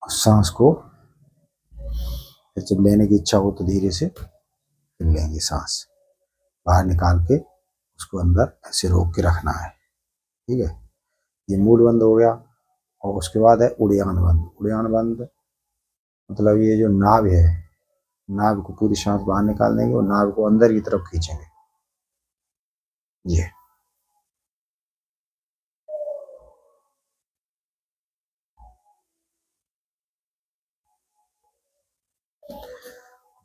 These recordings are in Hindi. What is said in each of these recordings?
सांस को फिर जब लेने की इच्छा हो तो धीरे से फिर लेंगे सांस, बाहर निकाल के उसको अंदर ऐसे रोक के रखना है। ठीक है, ये मूड बंद हो गया। और उसके बाद है उड़ियान बंद। उड़ियान बंद मतलब ये जो नाभ है, नाभ को पूरी सांस बाहर निकाल देंगे और नाभ को अंदर की तरफ खींचेंगे। ये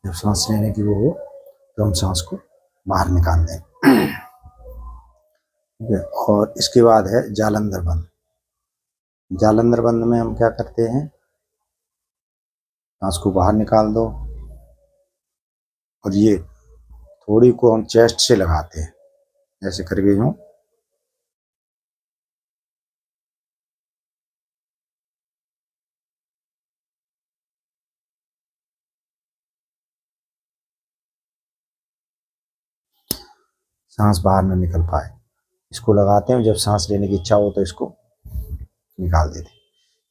जब सांस लेने की वो हो तो हम सांस को बाहर निकाल दें। ठीक है, और इसके बाद है जालंधर बंद। जालंधर बंद में हम क्या करते हैं, सांस को बाहर निकाल दो और ये थोड़ी को हम चेस्ट से लगाते हैं, ऐसे करके यूं सांस बाहर न निकल पाए, इसको लगाते हैं। जब सांस लेने की इच्छा हो तो इसको निकाल देते हैं।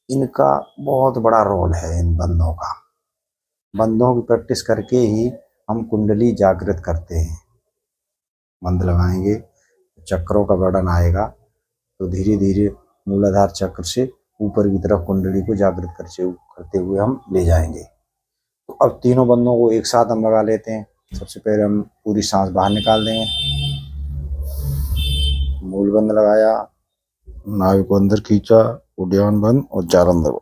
इनका बहुत बड़ा रोल है इन बंदों का। बंदों की प्रैक्टिस करके ही हम कुंडली जागृत करते हैं। बंद लगाएंगे, चक्रों का वर्णन आएगा तो धीरे धीरे मूलाधार चक्र से ऊपर की तरफ कुंडली को जागृत करते हुए हम ले जाएंगे। तो अब तीनों बंदों को एक साथ हम लगा लेते हैं। सबसे पहले हम पूरी सांस बाहर निकाल देंगे, मूल बंद लगाया, नाभि को अंदर खींचा, उड्डयन बंद और जालंधर बंद।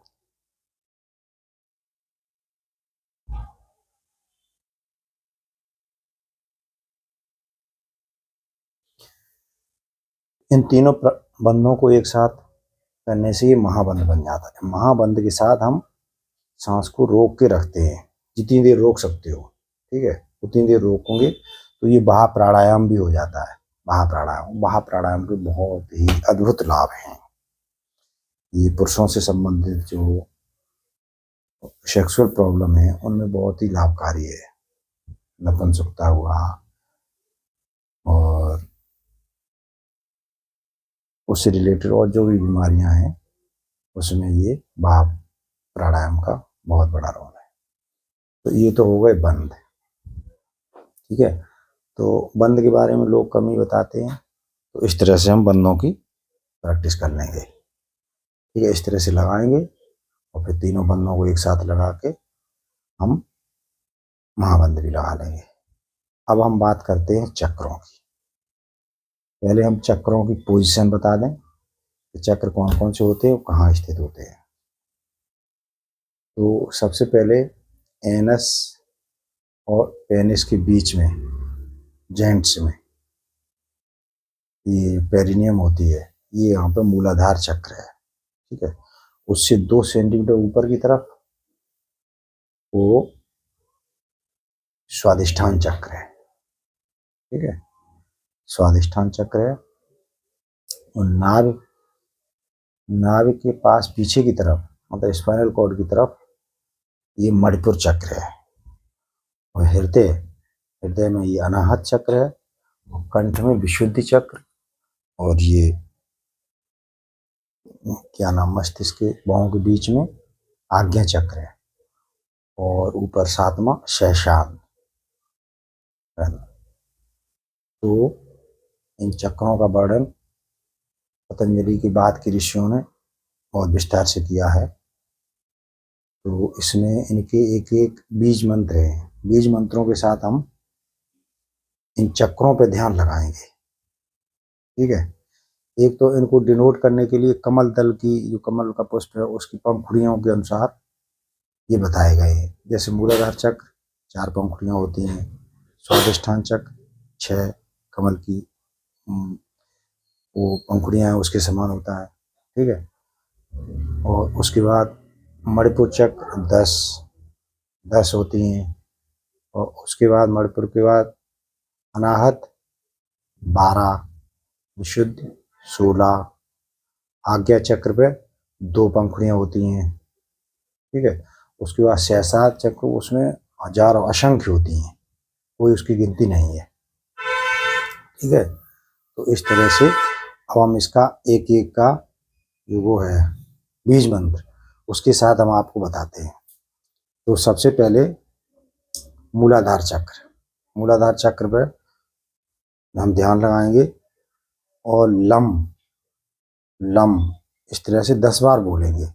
इन तीनों बंदों को एक साथ करने से ये महाबंद बन जाता है। महाबंद के साथ हम सांस को रोक के रखते हैं, जितनी देर रोक सकते हो। ठीक है, उतनी देर रोकोगे तो ये बाह्य प्राणायाम भी हो जाता है। बाह्य प्राणायाम के बहुत ही अद्भुत लाभ हैं। ये पुरुषों से संबंधित जो सेक्सुअल प्रॉब्लम है उनमें बहुत ही लाभकारी है। नपुंसकता हुआ और उससे रिलेटेड और जो भी बीमारियां हैं उसमें ये बाह्य प्राणायाम का बहुत बड़ा रोल है। तो ये तो हो गए बंद। ठीक है, तो बंद के बारे में लोग कम ही बताते हैं, तो इस तरह से हम बंदों की प्रैक्टिस कर लेंगे। ठीक है, इस तरह से लगाएंगे और फिर तीनों बंदों को एक साथ लगा के हम महाबंद भी लगा लेंगे। अब हम बात करते हैं चक्रों की। पहले हम चक्रों की पोजीशन बता दें कि चक्र कौन कौन से होते हैं और कहाँ स्थित होते हैं। तो सबसे पहले एनस और पेनिस के बीच में, जेंट्स में ये पेरिनियम होती है, ये यहाँ पे मूलाधार चक्र है। ठीक है, उससे 2 सेंटीमीटर ऊपर की तरफ वो स्वादिष्ठान चक्र है। ठीक है, स्वादिष्ठान चक्र है। और नाभि के पास पीछे की तरफ, मतलब स्पाइनल कॉर्ड की तरफ, ये मणिपुर चक्र है। और हृदय में ये अनाहत चक्र है। और कंठ में विशुद्धि चक्र, और ये क्या नाम, मस्तिष्क के बाहों के बीच में आज्ञा चक्र है। और ऊपर 7वां शैशान। तो इन चक्रों का वर्णन पतंजलि की बाद के ऋषियों ने बहुत विस्तार से किया है। तो इसमें इनके एक एक बीज मंत्र हैं। बीज मंत्रों के साथ हम इन चक्रों पे ध्यान लगाएंगे। ठीक है, एक तो इनको डिनोट करने के लिए कमल दल की, जो कमल का पुष्प है उसकी पंखुड़ियों के अनुसार ये बताए गए हैं। जैसे मूलाधार चक्र 4 पंखुड़ियां होती हैं, स्वादिष्ठान चक्र 6 कमल की वो पंखुड़ियां हैं उसके समान होता है। ठीक है, और उसके बाद मणिपुर चक्र 10 होती हैं। और उसके बाद मणिपुर के बाद अनाहत 12, विशुद्ध 16, आज्ञा चक्र पे 2 पंखुड़ियां होती हैं। ठीक है, उसके बाद सहस्रार चक्र, उसमें हजारों असंख्य होती हैं, कोई उसकी गिनती नहीं है। ठीक है, तो इस तरह से अब हम इसका एक एक का जो वो है बीज मंत्र उसके साथ हम आपको बताते हैं। तो सबसे पहले मूलाधार चक्र, मूलाधार चक्र पर हम ध्यान लगाएंगे और लम लम इस तरह से 10 बार बोलेंगे,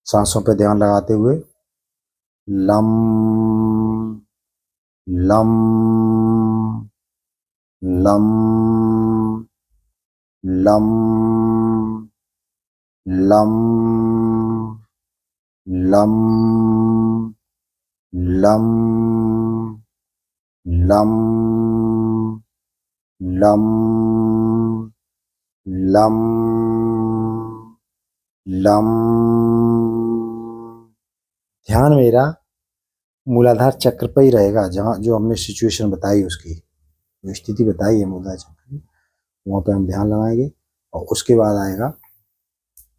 सांसों पे ध्यान लगाते हुए। Lump lump lump lump lump lump lump lump lump lump lump. ध्यान मेरा मूलाधार चक्र पर ही रहेगा, जहाँ जो हमने सिचुएशन बताई, उसकी जो स्थिति बताई है मूलाधार चक्र की, वहाँ पे हम ध्यान लगाएंगे। और उसके बाद आएगा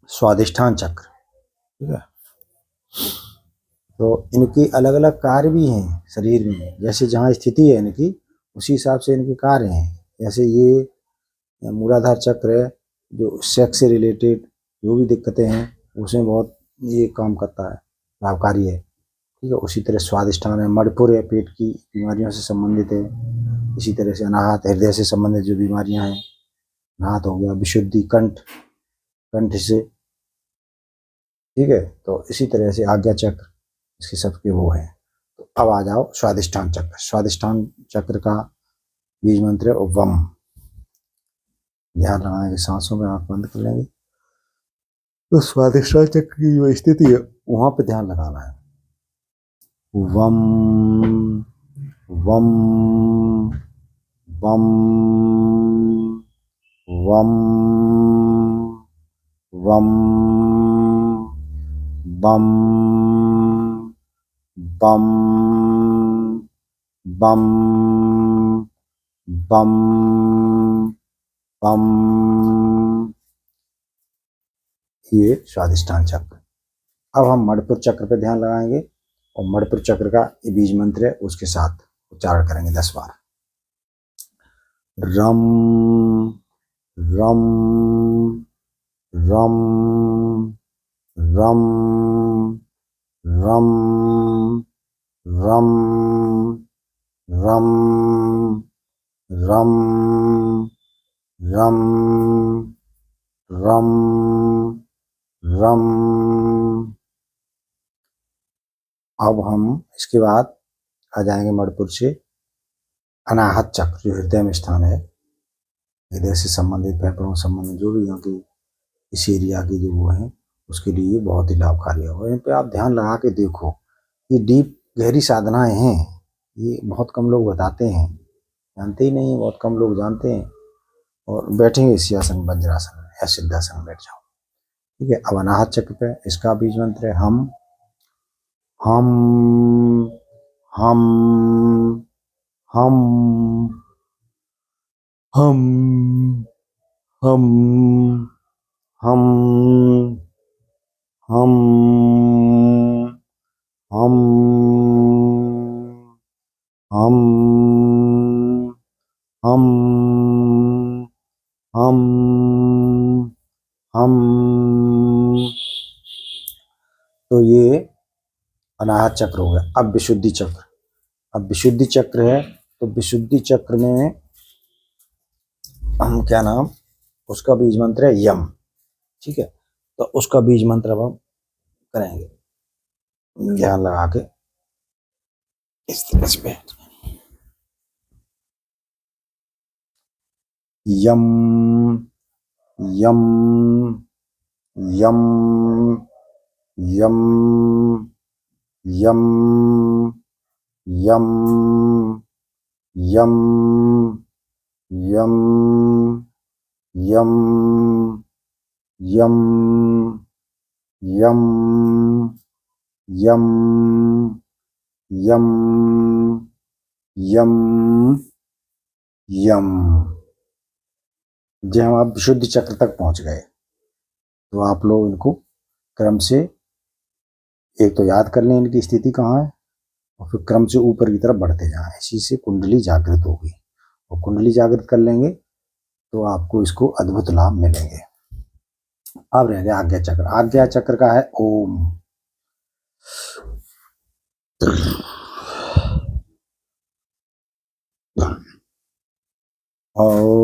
स्वादिष्ठान चक्र, ठीक है। तो इनके अलग अलग कार्य भी हैं शरीर में, जैसे जहाँ स्थिति है इनकी उसी हिसाब से इनके कार्य हैं। जैसे ये मूलाधार चक्र है, जो सेक्स से रिलेटेड जो भी दिक्कतें हैं उसमें बहुत ये काम करता है, लाभकारी है, ठीक है। उसी तरह स्वादिष्ठान है, मणिपुर है, पेट की बीमारियों से संबंधित है। इसी तरह से अनाहत, हृदय से संबंधित जो बीमारियां हैं, अनाहत हो गया। विशुद्धि, कंठ, कंठ से, ठीक है। तो इसी तरह से आज्ञा चक्र, इसके सबके वो है। तो अब आ जाओ स्वादिष्ठान चक्र। स्वादिष्ठान चक्र का बीज मंत्र है वम। ध्यान लगाएंगे, सांसों में आंख बंद कर लेंगे। तो स्वादिष्ठान चक्र की जो स्थिति है वहां पे ध्यान लगाना है। वम वम वम वम वम बम बम बम बम बम। ये स्वादिष्ठान चक्र। अब हम मणिपुर चक्र पे ध्यान लगाएंगे और मणिपुर चक्र का ये बीज मंत्र है, उसके साथ उच्चारण करेंगे 10 बार। रम रम रम रम रम रम रम रम रम रम रम। अब हम इसके बाद आ जाएंगे मणिपुर से अनाहत चक्र, जो हृदय में स्थान है, हृदय से संबंधित, फेफड़ों से संबंधित जो भी यहाँ की इस एरिया की जो वो है, उसके लिए बहुत ही लाभकारी होगा। इन पे आप ध्यान लगा के देखो, ये डीप गहरी साधनाएं हैं, ये बहुत कम लोग बताते हैं, जानते ही नहीं है, बहुत कम लोग जानते हैं। और बैठेंगे इसी आसन, वज्रासन में या सिद्धासन में बैठ जाओ, ठीक है। अब अनाहत चक्र पे इसका बीज मंत्र है हम हम हम हम हम हम हम हम हम हम हम हम हम। तो ये अनाहत चक्र हो गया। अब विशुद्धि चक्र। अब विशुद्धि चक्र है, तो विशुद्धि चक्र में हम क्या नाम, उसका बीज मंत्र है यम, ठीक है। तो उसका बीज मंत्र अब हम करेंगे ध्यान लगा के इस तरह से। यम यम यम यम यम यम यम यम यम यम यम यम यम यम यम। जब हम आप विशुद्धि चक्र तक पहुंच गए, तो आप लोग इनको क्रम से एक तो याद कर लें इनकी स्थिति कहाँ है, और फिर क्रम से ऊपर की तरफ बढ़ते जाएं। इसी से कुंडली जागृत होगी, और कुंडली जागृत कर लेंगे तो आपको इसको अद्भुत लाभ मिलेंगे। अब रह गया आज्ञा चक्र। आज्ञा चक्र का है ओम। ओ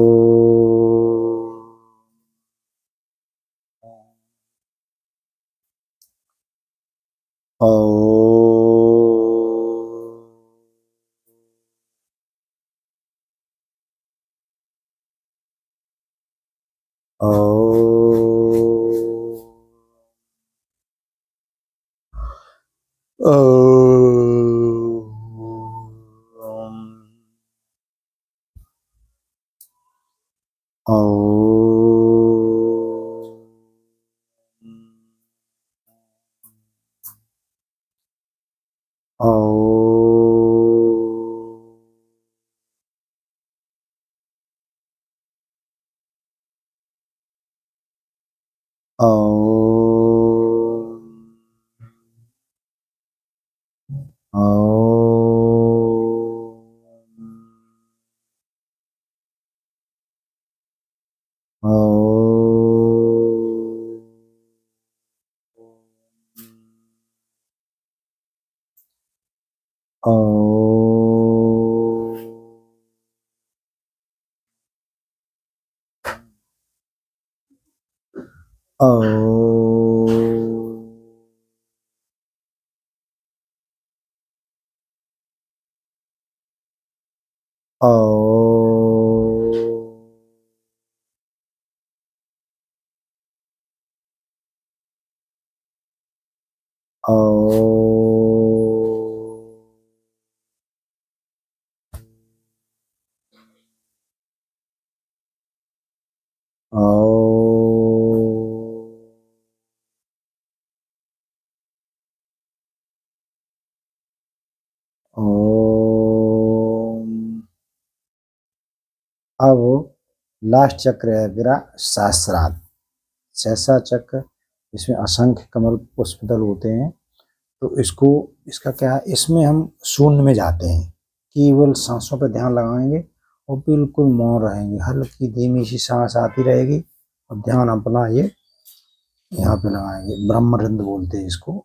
अब लास्ट चक्र है मेरा सहस्रार, सहसा चक्र। इसमें असंख्य कमल पुष्पदल होते हैं। तो इसको, इसका क्या है, इसमें हम शून्य में जाते हैं, केवल सांसों पर ध्यान लगाएंगे और बिल्कुल मौन रहेंगे। हल्की धीमी सी सांस आती रहेगी और ध्यान अपना ये यहाँ पे लगाएंगे। ब्रह्मरंध्र बोलते हैं इसको।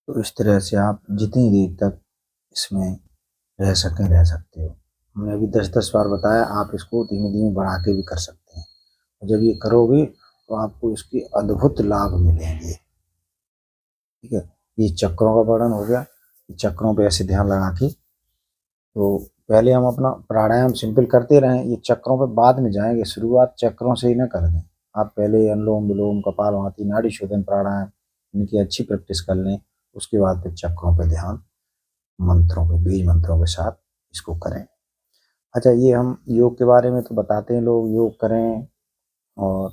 तो इस तरह से आप जितनी देर तक इसमें रह सकें रह सकते हो। हमने अभी 10-10 बार बताया, आप इसको धीमे धीमे बढ़ा के भी कर सकते हैं। और जब ये करोगे तो आपको इसके अद्भुत लाभ मिलेंगे। ठीक है, ये चक्रों का वर्णन हो गया। चक्रों पे ऐसे ध्यान लगा के, तो पहले हम अपना प्राणायाम सिंपल करते रहें, ये चक्रों पे बाद में जाएंगे। शुरुआत चक्रों से ही ना कर दें। आप पहले अनुलोम विलोम, कपालभाति, नाड़ी शोधन प्राणायाम, इनकी अच्छी प्रैक्टिस कर लें। उसके बाद फिर चक्रों पे ध्यान, मंत्रों पे, बीज मंत्रों के साथ इसको करें। अच्छा, ये हम योग के बारे में तो बताते हैं, लोग योग करें और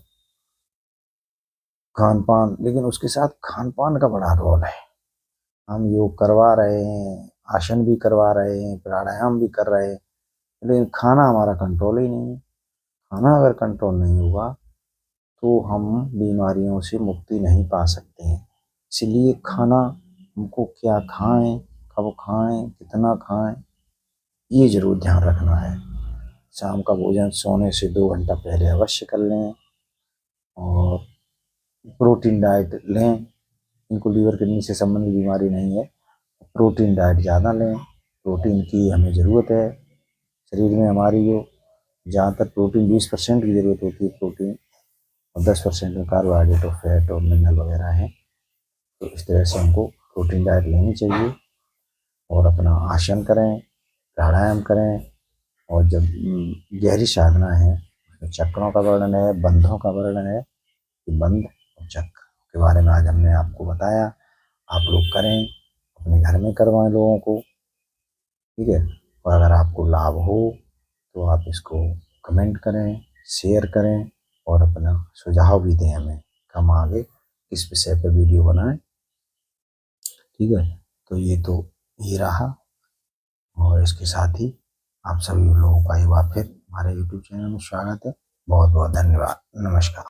खान पान, लेकिन उसके साथ खान पान का बड़ा रोल है। हम योग करवा रहे हैं, आसन भी करवा रहे हैं, प्राणायाम भी कर रहे हैं, लेकिन खाना हमारा कंट्रोल ही नहीं है। खाना अगर कंट्रोल नहीं होगा तो हम बीमारियों से मुक्ति नहीं पा सकते हैं। इसलिए खाना हमको क्या खाएं, कब खाएं, कितना खाएं, ये जरूर ध्यान रखना है। शाम का भोजन सोने से 2 घंटा पहले अवश्य कर लें और प्रोटीन डाइट लें। इनको लीवर किडनी से संबंधित बीमारी नहीं है, प्रोटीन डाइट ज़्यादा लें। प्रोटीन की हमें ज़रूरत है शरीर में। हमारी जो ज़्यादातर प्रोटीन 20% की ज़रूरत होती है प्रोटीन, और 10% में कार्बोहाइड्रेट और फैट और मिनरल वगैरह हैं। तो इस तरह से हमको प्रोटीन डाइट लेनी चाहिए और अपना आसन करें, प्राणायाम करें। और जब गहरी साधना है, चक्रों का वर्णन है, बंधों का वर्णन है, कि बंध और चक्र के बारे में आज हमने आपको बताया। आप लोग करें, अपने घर में करवाएं लोगों को, ठीक है। और अगर आपको लाभ हो तो आप इसको कमेंट करें, शेयर करें और अपना सुझाव भी दें हमें, हम आगे किस विषय पर वीडियो बनाएं, ठीक है। तो ये तो ये रहा, और इसके साथ ही आप सभी लोगों का एक बार फिर हमारे YouTube चैनल में स्वागत है। बहुत बहुत धन्यवाद। नमस्कार।